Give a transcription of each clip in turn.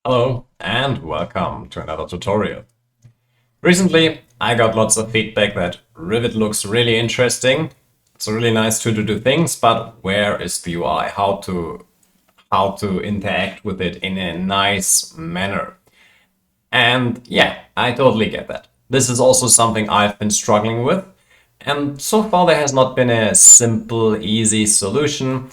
Hello and welcome to another tutorial. Recently, I got lots of feedback that Rivet looks really interesting. It's really nice to do things, but where is the UI? How to interact with it in a nice manner. And yeah, I totally get that. This is also something I've been struggling with. And so far there has not been a simple, easy solution.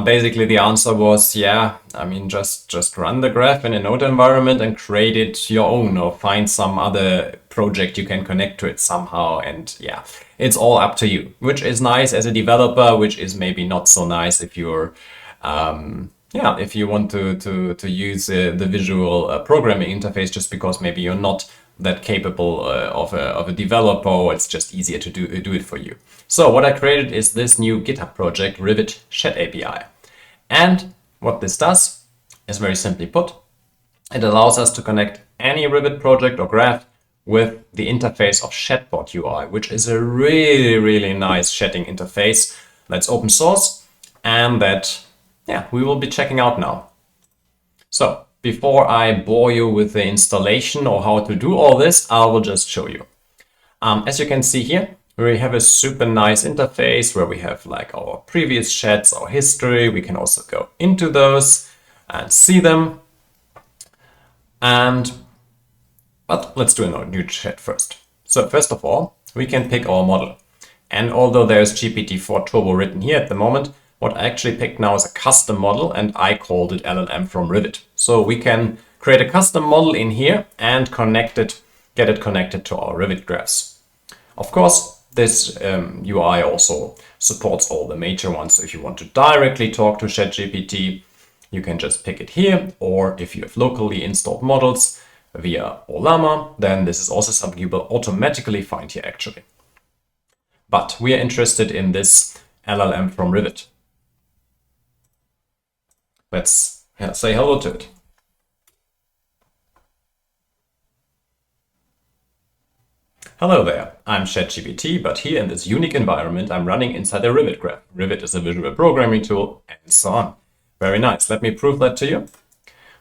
Basically the answer was, yeah, I mean, just run the graph in a node environment and create it your own or find some other project you can connect to it somehow. And yeah, it's all up to you, which is nice as a developer, which is maybe not so nice if you're yeah, if you want to use the visual programming interface, just because maybe you're not that capable of a developer, or it's just easier to do it for you. So what I created is this new GitHub project, Rivet-Shed API. And what this does is very simply put, it allows us to connect any Rivet project or graph with the interface of Chatbot-UI, which is a really nice chatting interface that's open source and that yeah, we will be checking out now. So before I bore you with the installation or how to do all this, I will just show you. As you can see here, we have a super nice interface where we have like our previous chats, our history. We can also go into those and see them. But let's do a new chat first. So first of all, we can pick our model. And although there's GPT-4 Turbo written here at the moment, what I actually picked now is a custom model, and I called it LLM from Rivet. So we can create a custom model in here and get it connected to our Rivet graphs. Of course, this UI also supports all the major ones. So if you want to directly talk to ChatGPT, you can just pick it here. Or if you have locally installed models via Ollama, then this is also something you will automatically find here actually. But we are interested in this LLM from Rivet. Let's say hello to it. Hello there, I'm ChatGPT, but here in this unique environment, I'm running inside a Rivet graph. Rivet is a visual programming tool and so on. Very nice. Let me prove that to you.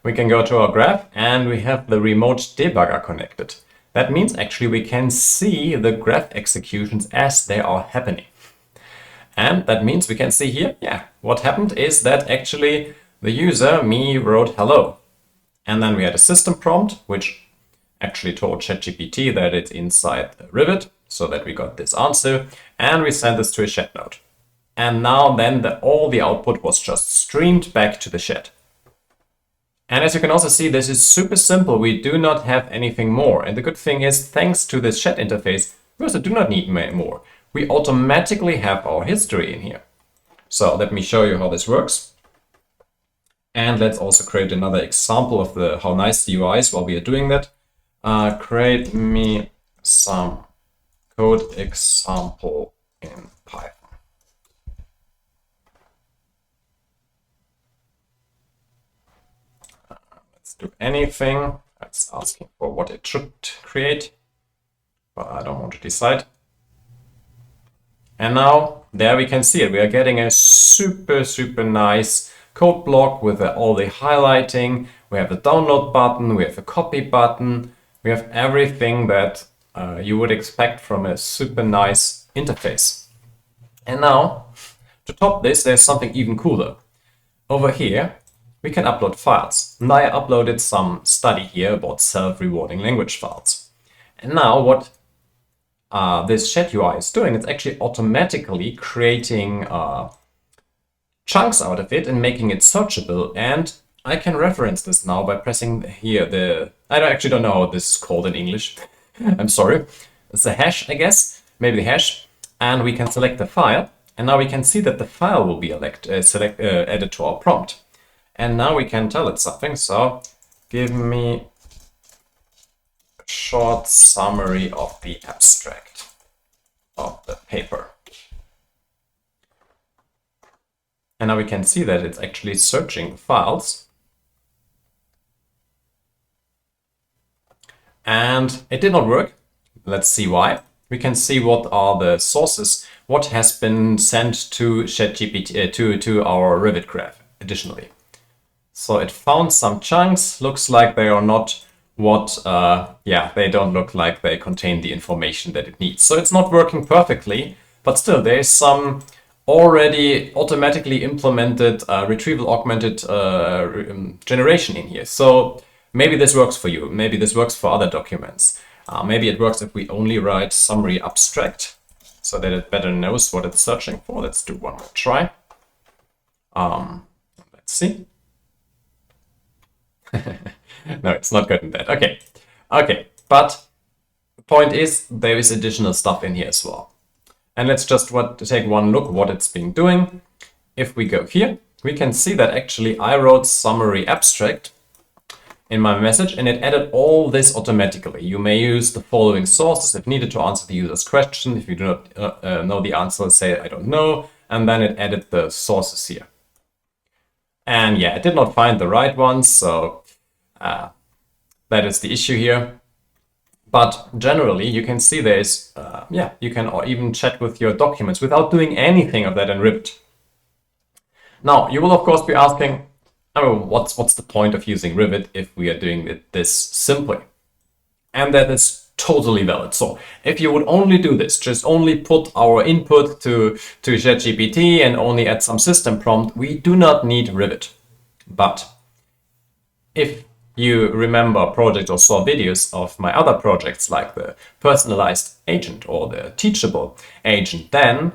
We can go to our graph and we have the remote debugger connected. That means actually we can see the graph executions as they are happening. And that means we can see here, yeah, what happened is that actually the user, me, wrote hello. And then we had a system prompt, which actually told ChatGPT that it's inside the Rivet, so that we got this answer. And we sent this to a chat node. And now then all the output was just streamed back to the chat. And as you can also see, this is super simple. We do not have anything more. And the good thing is, thanks to this chat interface, we also do not need more. We automatically have our history in here. So let me show you how this works. And let's also create another example of how nice the UI is while we are doing that. Create me some code example in Python. Let's do anything. It's asking for what it should create, but I don't want to decide. And now there we can see it. We are getting a super nice code block with all the highlighting. We have the download button, we have a copy button, we have everything that you would expect from a super nice interface. And now, to top this, there's something even cooler. Over here, we can upload files. And I uploaded some study here about self-rewarding language files. And now what this Shed UI is doing, it's actually automatically creating chunks out of it and making it searchable. And I can reference this now by pressing here I actually don't know how this is called in English. I'm sorry. It's a hash, I guess, maybe the hash. And we can select the file. And now we can see that the file will be added to our prompt. And now we can tell it something. So give me a short summary of the abstract of the paper. And now we can see that it's actually searching files. And it did not work. Let's see why. We can see what are the sources, what has been sent to ChatGPT, to our Rivet graph additionally. So it found some chunks, looks like they are not what, they don't look like they contain the information that it needs. So it's not working perfectly, but still there is some already automatically implemented retrieval augmented generation in here. So maybe this works for you. Maybe this works for other documents. Maybe it works if we only write summary abstract so that it better knows what it's searching for. Let's do one more try. Let's see. No, it's not good in that. Okay. Okay. But the point is there is additional stuff in here as well. And let's just take one look what it's been doing. If we go here, we can see that actually I wrote summary abstract in my message and it added all this automatically. You may use the following sources if needed to answer the user's question. If you do not know the answer, say I don't know, and then it added the sources here. And yeah, it did not find the right ones, so that is the issue here. But generally, you can see there's, you can even chat with your documents without doing anything of that in Rivet. Now, you will of course be asking, what's the point of using Rivet if we are doing it this simply? And that is totally valid. So if you would only do this, just only put our input to ChatGPT and only add some system prompt, we do not need Rivet. But if you remember projects or saw videos of my other projects like the personalized agent or the teachable agent, then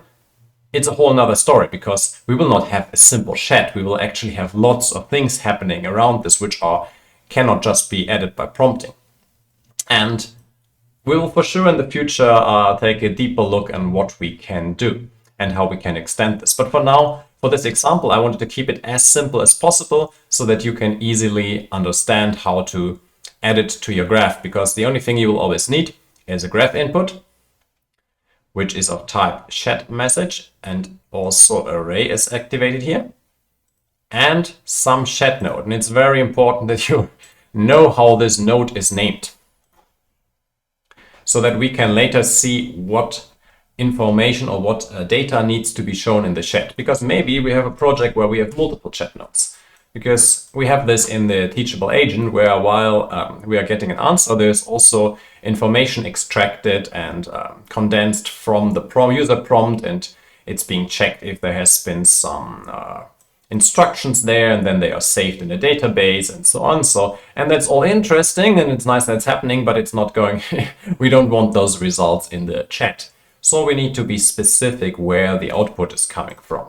it's a whole nother story because we will not have a simple chat. We will actually have lots of things happening around this which cannot just be added by prompting. And we will for sure in the future take a deeper look at what we can do and how we can extend this. But for now, for this example, I wanted to keep it as simple as possible so that you can easily understand how to add it to your graph, because the only thing you will always need is a graph input, which is of type Shed message, and also array is activated here, and some Shed node. And it's very important that you know how this node is named so that we can later see what information or what data needs to be shown in the Shed. Because maybe we have a project where we have multiple Shed nodes. Because we have this in the teachable agent where while we are getting an answer, there's also information extracted and condensed from the user prompt, and it's being checked if there has been some instructions there, and then they are saved in a database and so on. And that's all interesting and it's nice that it's happening, but it's not going, we don't want those results in the chat. So we need to be specific where the output is coming from.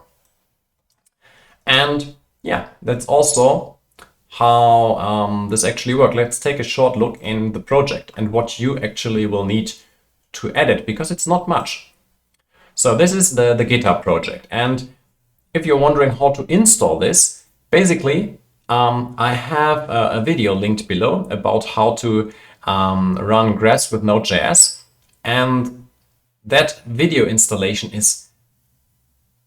And yeah, that's also how this actually works. Let's take a short look in the project and what you actually will need to edit, because it's not much. So this is the GitHub project. And if you're wondering how to install this, basically, I have a video linked below about how to run graphs with Node.js. And that video installation is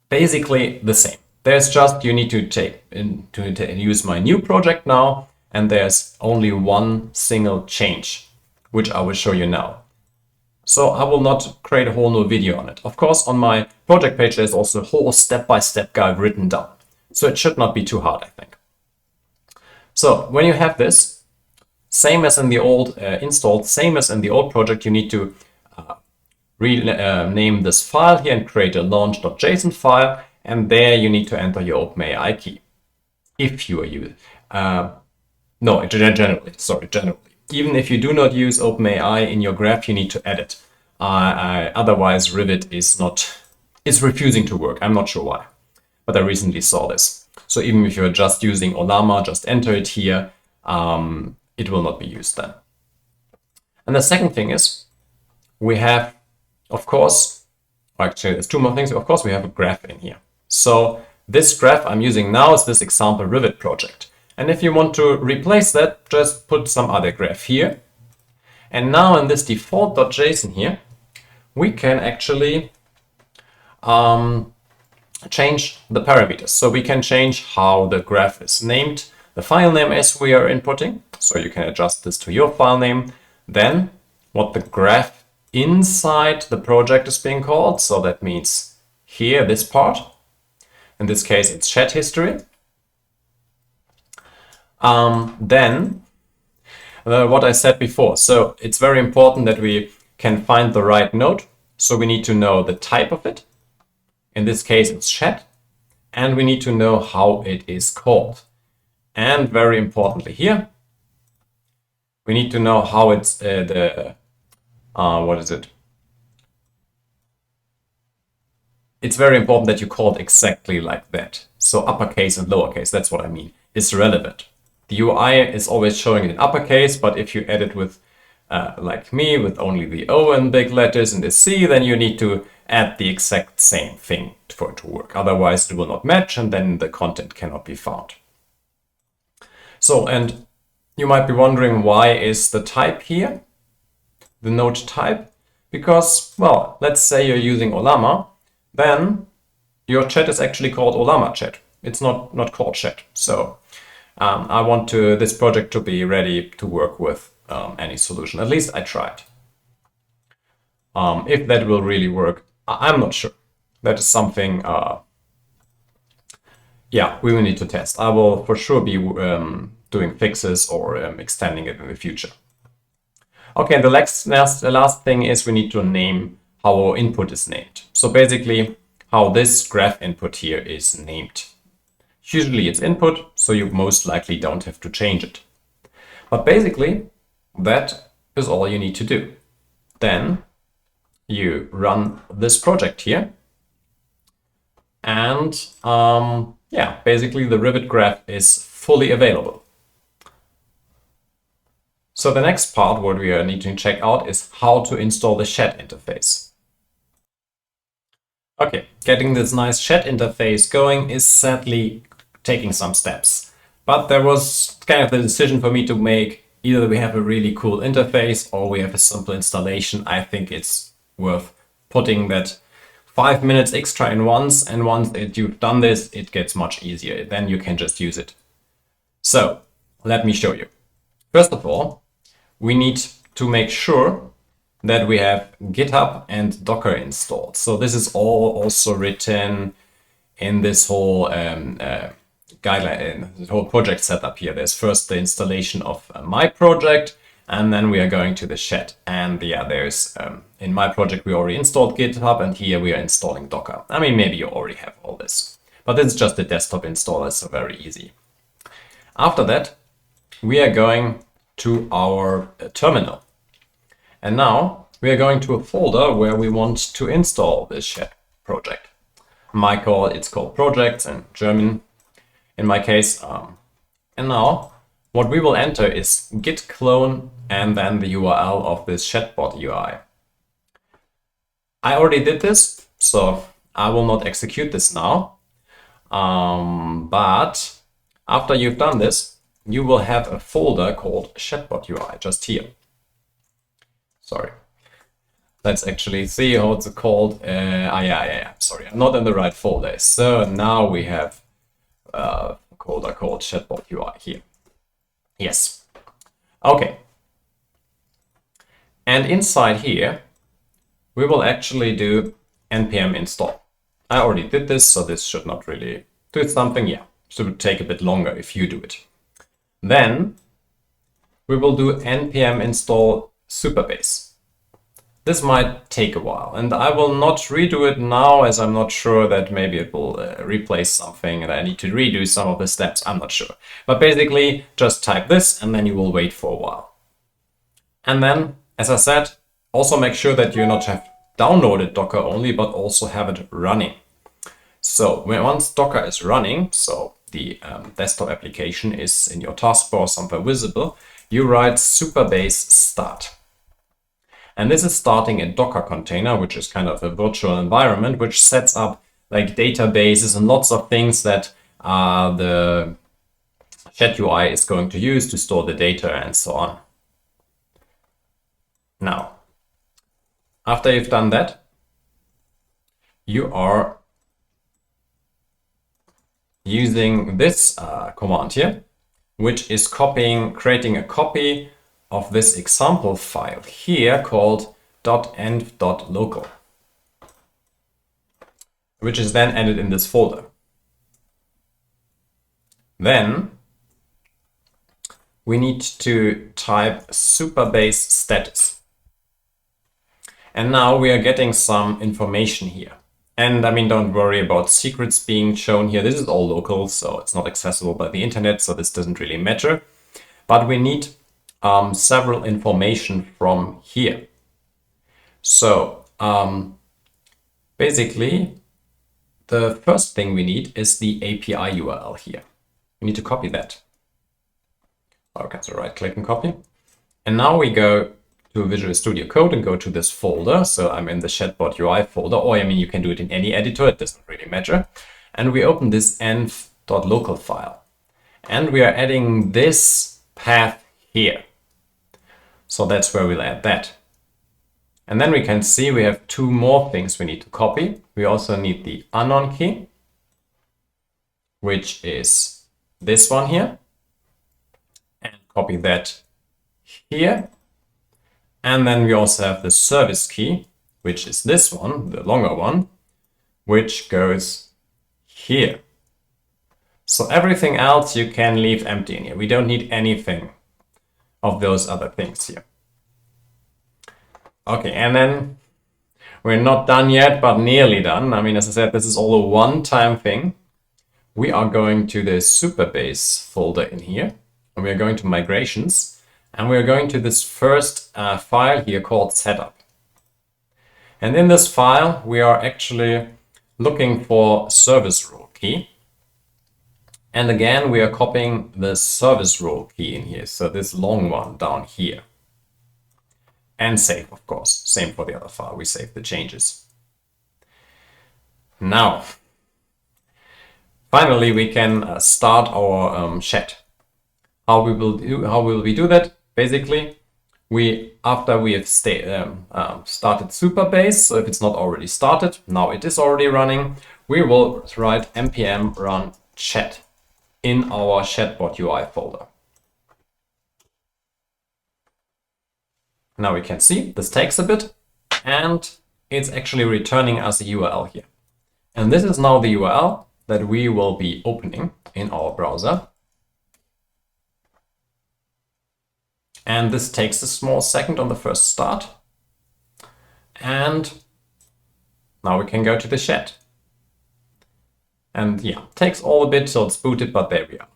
basically the same. There's just, you need to use my new project now, and there's only one single change, which I will show you now. So I will not create a whole new video on it. Of course, on my project page, there's also a whole step-by-step guide written down. So it should not be too hard, I think. So when you have this, same as in the old installed, same as in the old project, you need to rename this file here and create a launch.json file. And there you need to enter your OpenAI key. If you are using, generally. Even if you do not use OpenAI in your graph, you need to add it. Otherwise, Rivet is refusing to work. I'm not sure why, but I recently saw this. So even if you're just using Olama, just enter it here. It will not be used then. And the second thing is, we have, of course, actually there's two more things. Of course, we have a graph in here. So this graph I'm using now is this example Rivet project. And if you want to replace that, just put some other graph here. And now in this default.json here, we can actually change the parameters. So we can change how the graph is named, the file name as we are inputting. So you can adjust this to your file name. Then what the graph inside the project is being called. So that means here, this part. In this case, it's chat history. Then what I said before. So it's very important that we can find the right node. So we need to know the type of it. In this case, it's Shed. And we need to know how it is called. And very importantly here, we need to know how it's what is it? It's very important that you call it exactly like that. So uppercase and lowercase, that's what I mean, is relevant. The UI is always showing it in uppercase, but if you add it with, like me, with only the O in big letters and the C, then you need to add the exact same thing for it to work. Otherwise it will not match and then the content cannot be found. So, and you might be wondering, why is the type here, the node type? Because, well, let's say you're using Olama, then your chat is actually called Olama chat. It's not called Shed. So I want this project to be ready to work with any solution. At least I tried. If that will really work, I'm not sure. That is something, yeah, we will need to test. I will for sure be doing fixes or extending it in the future. Okay, the last thing is we need to name how our input is named. So basically how this graph input here is named. Usually it's input, so you most likely don't have to change it. But basically that is all you need to do. Then you run this project here. And yeah, basically the Rivet graph is fully available. So the next part what we need to check out is how to install the Shed interface. Okay, getting this nice Shed interface going is sadly taking some steps. But there was kind of the decision for me to make. Either we have a really cool interface or we have a simple installation. I think it's worth putting that 5 minutes extra in once, and once you've done this, it gets much easier. Then you can just use it. So let me show you. First of all, we need to make sure that we have GitHub and Docker installed. So this is all also written in this whole guideline, the whole project setup here. There's first the installation of my project, and then we are going to the Shed. And yeah, there's in my project we already installed GitHub, and here we are installing Docker. I mean, maybe you already have all this, but this is just a desktop installer, so very easy. After that, we are going to our terminal. And now we are going to a folder where we want to install this Shed project. It's called projects in German in my case. And now what we will enter is git clone and then the URL of this Chatbot-UI. I already did this, so I will not execute this now. But after you've done this, you will have a folder called Chatbot-UI just here. Sorry. Let's actually see how it's called. Yeah. Sorry, I'm not in the right folder. So now we have a folder called Chatbot-UI here. Yes. Okay. And inside here, we will actually do npm install. I already did this, so this should not really do something. Yeah, should take a bit longer if you do it. Then we will do npm install Supabase. This might take a while, and I will not redo it now as I'm not sure that maybe it will replace something and I need to redo some of the steps. I'm not sure. But basically just type this and then you will wait for a while. And then, as I said, also make sure that you not have downloaded Docker only, but also have it running. So once Docker is running, so the desktop application is in your taskbar somewhere visible, you write Supabase start. And this is starting a Docker container, which is kind of a virtual environment, which sets up like databases and lots of things that the Shed UI is going to use to store the data and so on. Now, after you've done that, you are using this command here, which is creating a copy of this example file here called .env.local, which is then added in this folder. Then we need to type Supabase status. And now we are getting some information here. And I mean, don't worry about secrets being shown here. This is all local, so it's not accessible by the internet, so this doesn't really matter. But we need several information from here. So basically, the first thing we need is the API URL here. We need to copy that. Okay, so right click and copy. And now we go to Visual Studio Code and go to this folder. So I'm in the Chatbot-UI folder, or I mean, you can do it in any editor, it doesn't really matter. And we open this env.local file. And we are adding this path here. So that's where we'll add that. And then we can see we have two more things we need to copy. We also need the anon key, which is this one here. And copy that here. And then we also have the service key, which is this one, the longer one, which goes here. So everything else you can leave empty in here. We don't need anything of those other things here. Okay, and then we're not done yet, but nearly done. I mean, as I said, this is all a one-time thing. We are going to the Supabase folder in here, and we are going to migrations. And we're going to this first file here called setup. And in this file, we are actually looking for service role key. And again, we are copying the service role key in here. So this long one down here. And save, of course. Same for the other file. We save the changes. Now, finally, we can start our shed. How will we do that? Basically, after we have started Supabase, so if it's not already started, now it is already running, we will write npm run shed in our Chatbot-UI folder. Now we can see this takes a bit, and it's actually returning us a URL here. And this is now the URL that we will be opening in our browser. And this takes a small second on the first start. And now we can go to the shed. And yeah, takes all a bit till it's booted, but there we are.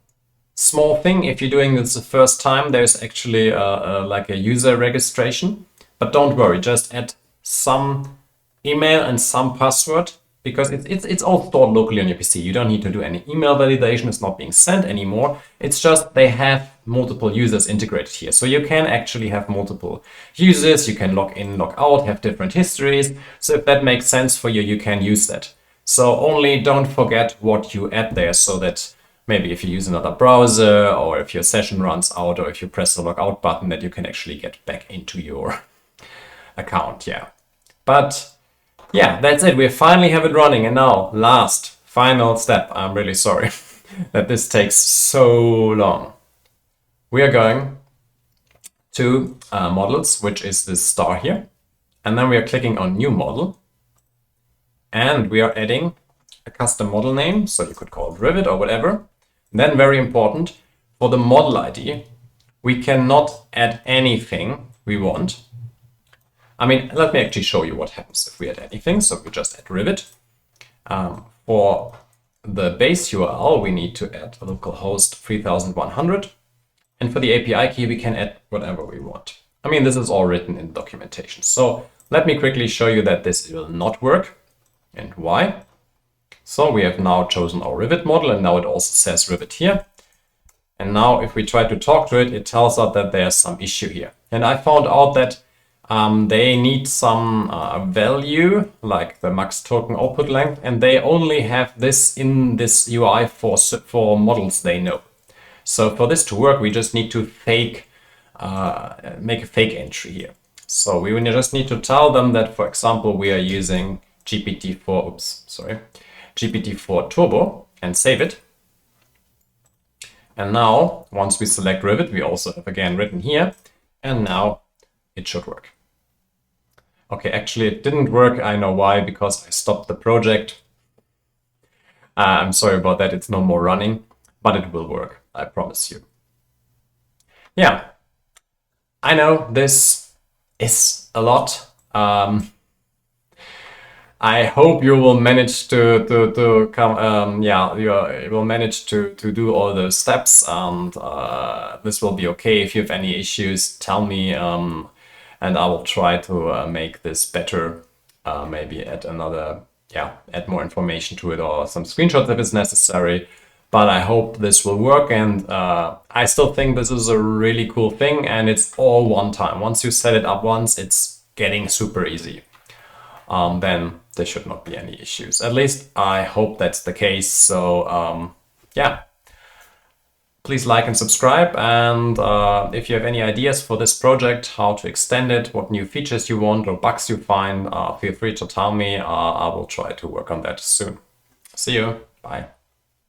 Small thing, if you're doing this the first time, there's actually like a user registration. But don't worry, just add some email and some password, because it's all stored locally on your PC. You don't need to do any email validation. It's not being sent anymore. It's just they have multiple users integrated here. So you can actually have multiple users. You can log in, log out, have different histories. So if that makes sense for you, you can use that. So only don't forget what you add there, so that maybe if you use another browser, or if your session runs out, or if you press the logout button, that you can actually get back into your account. Yeah. But yeah, that's it. We finally have it running. And now, final step. I'm really sorry that this takes so long. We are going to models, which is this star here. And then we are clicking on new model. And we are adding a custom model name. So you could call it Rivet or whatever. Then very important, for the model ID, we cannot add anything we want. I mean, let me actually show you what happens if we add anything. So we just add Rivet. For the base URL, we need to add localhost 3100. And for the API key, we can add whatever we want. I mean, this is all written in documentation. So let me quickly show you that this will not work and why. So we have now chosen our Rivet model, and now it also says Rivet here. And now if we try to talk to it, it tells us that there's some issue here. And I found out that they need some value, like the max token output length, and they only have this in this UI for models they know. So for this to work, we just need to make a fake entry here. So we just need to tell them that, for example, we are using GPT-4 Turbo, and save it. And now, once we select Rivet, we also have again written here, and now it should work. Okay, actually it didn't work. I know why, because I stopped the project. I'm sorry about that. It's no more running, but it will work. I promise you. Yeah, I know this is a lot. I hope you will manage to come. Yeah, you will manage to do all the steps, and this will be okay. If you have any issues, tell me, and I will try to make this better. Maybe add more information to it or some screenshots if it's necessary. But I hope this will work, and I still think this is a really cool thing, and it's all one time. Once you set it up once, it's getting super easy. Then there should not be any issues. At least I hope that's the case. So yeah, please like and subscribe. And if you have any ideas for this project, how to extend it, what new features you want or bugs you find, feel free to tell me. I will try to work on that soon. See you. Bye.